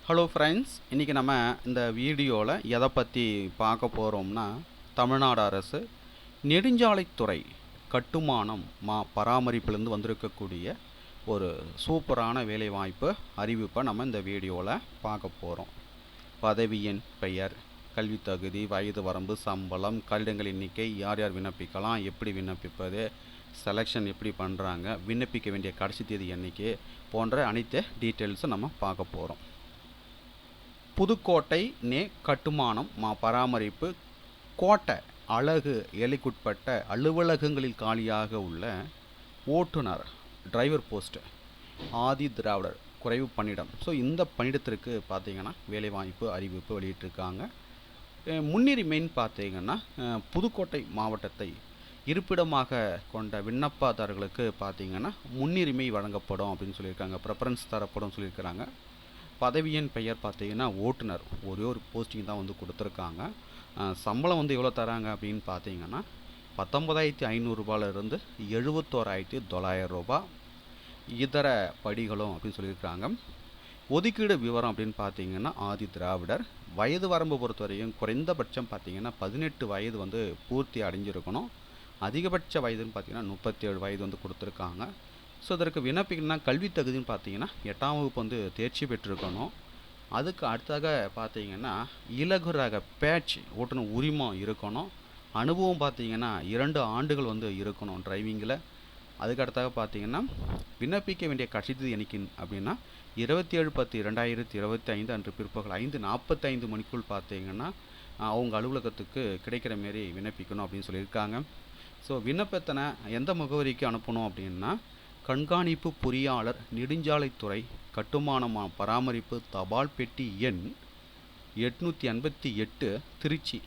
Hello friends, இன்றைக்கி நம்ம இந்த வீடியோவில் எதை பற்றி பார்க்க போகிறோம்னா, தமிழ்நாடு அரசு நெடுஞ்சாலைத்துறை கட்டுமானம் பராமரிப்பிலிருந்து வந்திருக்கக்கூடிய ஒரு சூப்பரான வேலைவாய்ப்பு அறிவிப்பை நம்ம இந்த வீடியோவில் பார்க்க போகிறோம். பதவியின் பெயர், கல்வி தகுதி, வயது வரம்பு, சம்பளம், கல்விடங்கள் எண்ணிக்கை, யார் யார் விண்ணப்பிக்கலாம், எப்படி விண்ணப்பிப்பது, செலெக்ஷன் எப்படி பண்ணுறாங்க, விண்ணப்பிக்க வேண்டிய கடைசி தேதி எண்ணிக்கை போன்ற அனைத்து டீட்டெயில்ஸும் நம்ம பார்க்க போகிறோம். புதுக்கோட்டை கட்டுமானம் பராமரிப்பு கோட்டை அழகு எல்லைக்குட்பட்ட அலுவலகங்களில் காலியாக உள்ள ஓட்டுநர் டிரைவர் போஸ்ட் ஆதி திராவிடர் குறைவு பணியிடம். ஸோ இந்த பணியிடத்திற்கு பார்த்தீங்கன்னா வேலைவாய்ப்பு அறிவிப்பு வெளியிட்டிருக்காங்க. முன்னுரிமைன்னு பார்த்தீங்கன்னா புதுக்கோட்டை மாவட்டத்தை இருப்பிடமாக கொண்ட விண்ணப்பதாரர்களுக்கு பார்த்தீங்கன்னா முன்னுரிமை வழங்கப்படும் அப்படின்னு சொல்லியிருக்காங்க, ப்ரெஃபரன்ஸ் தரப்படும் சொல்லியிருக்கிறாங்க. பதவியின் பெயர் பார்த்தீங்கன்னா ஓட்டுநர், ஒரே ஒரு போஸ்டிங் தான் வந்து கொடுத்துருக்காங்க. சம்பளம் வந்து எவ்வளோ தராங்க அப்படின்னு பார்த்தீங்கன்னா 19,500 71,900 இதர படிகளும் அப்படின்னு சொல்லியிருக்காங்க. ஒதுக்கீடு விவரம் அப்படின்னு பார்த்தீங்கன்னா ஆதி திராவிடர். வயது வரம்பு பொறுத்த வரையும் குறைந்தபட்சம் பார்த்தீங்கன்னா 18 வயது வந்து பூர்த்தி அடைஞ்சிருக்கணும். அதிகபட்ச வயதுன்னு பார்த்தீங்கன்னா 37 வயது வந்து கொடுத்துருக்காங்க. ஸோ இதற்கு விண்ணப்பிக்கணும்னா கல்வி தகுதின்னு பார்த்தீங்கன்னா 8ஆம் வகுப்பு வந்து தேர்ச்சி பெற்றிருக்கணும். அதுக்கு அடுத்தாக பார்த்தீங்கன்னா இலகு ரக பேட்ச் ஓட்டுநர் உரிமம் இருக்கணும். அனுபவம் பார்த்தீங்கன்னா 2 ஆண்டுகள் வந்து இருக்கணும் டிரைவிங்கில். அதுக்கு அடுத்தாக பார்த்தீங்கன்னா விண்ணப்பிக்க வேண்டிய கடைசி தேதி என்னைக்கு அப்படின்னா 27/10/2025 அன்று பிற்பகல் 5:45 மணிக்குள் பார்த்தீங்கன்னா அவங்க அலுவலகத்துக்கு கிடைக்கிற மாரி விண்ணப்பிக்கணும் அப்படின்னு சொல்லியிருக்காங்க. ஸோ விண்ணப்பத்தினை எந்த முகவரிக்கு அனுப்பணும் அப்படின்னா கண்காணிப்பு பொறியாளர் நெடுஞ்சாலைத்துறை கட்டுமானம் பராமரிப்பு தபால் பெட்டி எண் 858 திருச்சி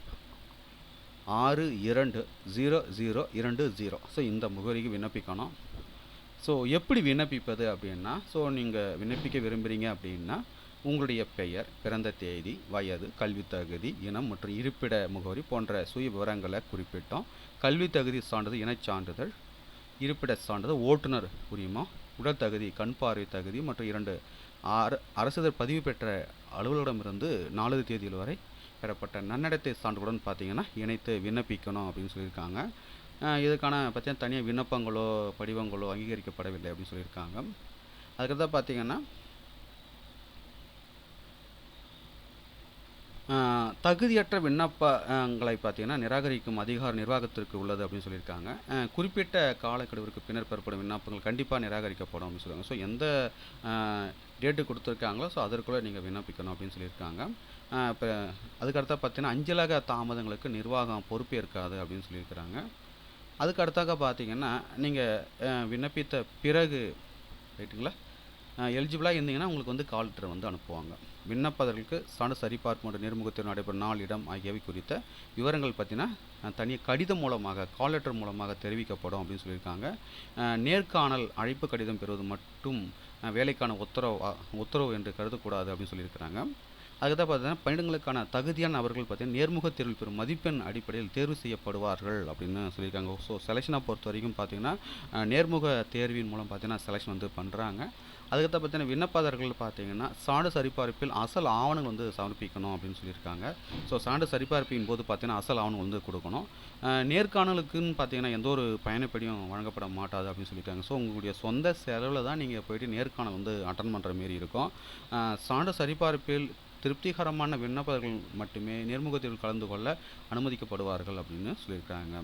620020. ஸோ இந்த முகவரிக்கு விண்ணப்பிக்கணும். ஸோ எப்படி விண்ணப்பிப்பது அப்படின்னா, ஸோ நீங்கள் விண்ணப்பிக்க விரும்புகிறீங்க அப்படின்னா உங்களுடைய பெயர், பிறந்த தேதி, வயது, கல்வி தகுதி, இனம் மற்றும் இருப்பிட முகவரி போன்ற சுய விவரங்களை குறிப்பிட்டோம். கல்வி தகுதி சான்றிதழ், இனச் சான்றிதழ், இருப்பிட சான்றிதழ், ஓட்டுநர் உரிமம், உடல் தகுதி, கண் பார்வை தகுதி மற்றும் 2 அரசிதழ் பதிவு பெற்ற அலுவலரிடமிருந்து 4 தேதியில் வரை பெறப்பட்ட நன்னடத்தை சான்றுடன் பார்த்தீங்கன்னா இணைத்து விண்ணப்பிக்கணும் அப்படின்னு சொல்லியிருக்காங்க. இதுக்கான பார்த்தீங்கன்னா தனியாக விண்ணப்பங்களோ படிவங்களோ அங்கீகரிக்கப்படவில்லை அப்படின்னு சொல்லியிருக்காங்க. அதுக்கடுத்து பார்த்தீங்கன்னா தகுதியற்ற விண்ணப்பங்களை பார்த்தீங்கன்னா நிராகரிக்கும் அதிகார நிர்வாகத்திற்கு உள்ளது அப்படின்னு சொல்லியிருக்காங்க. குறிப்பிட்ட காலக்கெடுவிற்கு பின்னர் பெறப்படும் விண்ணப்பங்கள் கண்டிப்பாக நிராகரிக்கப்படும் அப்படின்னு சொல்லுவாங்க. ஸோ எந்த டேட்டு கொடுத்துருக்காங்களோ ஸோ அதற்குள்ளே நீங்கள் விண்ணப்பிக்கணும் அப்படின்னு சொல்லியிருக்காங்க. இப்போ அதுக்கடுத்தா பார்த்தீங்கன்னா அஞ்சலக தாமதங்களுக்கு நிர்வாகம் பொறுப்பேற்காது அப்படின்னு சொல்லியிருக்கிறாங்க. அதுக்கு அடுத்தாக பார்த்தீங்கன்னா நீங்கள் விண்ணப்பித்த பிறகு ரைட்டுங்களா எலிஜிபிளாக இருந்தீங்கன்னா உங்களுக்கு வந்து கால் லெட்டர் வந்து அனுப்புவாங்க. விண்ணப்பதற்கு சான்று சரிபார்ப்பு மற்றும் நேர்முகத்தில் நடைபெறும் நாள், இடம் ஆகியவை குறித்த விவரங்கள் பார்த்தீங்கன்னா தனியாக கடிதம் மூலமாக கால் லெட்டர் மூலமாக தெரிவிக்கப்படும் அப்படின்னு சொல்லியிருக்காங்க. நேர்காணல் அழைப்பு கடிதம் பெறுவது மட்டும் வேலைக்கான உத்தரவு என்று கருதக்கூடாது அப்படின்னு சொல்லியிருக்கிறாங்க. அதுதான் பார்த்தீங்கன்னா பணியிடங்களுக்கான தகுதியான நபர்கள் பார்த்தீங்கன்னா நேர்முக தேர்வில் பெறும் மதிப்பெண் அடிப்படையில் தேர்வு செய்யப்படுவார்கள் அப்படின்னு சொல்லியிருக்காங்க. ஸோ செலெக்ஷனை பொறுத்த வரைக்கும் பார்த்தீங்கன்னா நேர்முக தேர்வின் மூலம் பார்த்தீங்கன்னா செலெக்ஷன் வந்து பண்ணுறாங்க. அதுக்கடுத்து பார்த்தீங்கன்னா விண்ணப்பதாரர்கள் பார்த்தீங்கன்னா சான்று சரிபார்ப்பில் அசல் ஆவணங்கள் வந்து சமர்ப்பிக்கணும் அப்படின்னு சொல்லியிருக்காங்க. ஸோ சான்று சரிபார்ப்பின் போது பார்த்தீங்கன்னா அசல் ஆவணங்கள் வந்து கொடுக்கணும். நேர்காணலுக்குன்னு பார்த்தீங்கன்னா எந்த ஒரு பயணப்படியும் வழங்கப்பட மாட்டாது அப்படின்னு சொல்லியிருக்காங்க. ஸோ உங்களுடைய சொந்த செலவில் தான் நீங்கள் போய்ட்டு நேர்காணல் வந்து அட்டன் பண்ணுற மாரி இருக்கும். சான்று சரிபார்ப்பில் திருப்திகரமான விண்ணப்பர்கள் மட்டுமே நேர்முகத்தில் கலந்து கொள்ள அனுமதிக்கப்படுவார்கள் அப்படின்னு சொல்லியிருக்காங்க.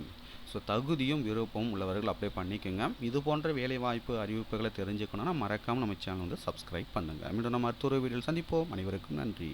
ஸோ தகுதியும் விருப்பமும் உள்ளவர்கள் அப்ளை பண்ணிக்கோங்க. இது போன்ற வேலைவாய்ப்பு அறிவிப்புகளை தெரிஞ்சுக்கணும்னா மறக்காமல் நம்ம சேனல் வந்து சப்ஸ்கிரைப் பண்ணுங்கள். மீண்டும் நம்ம அடுத்த ஒரு வீடியோவில் சந்திப்போம். அனைவருக்கும் நன்றி.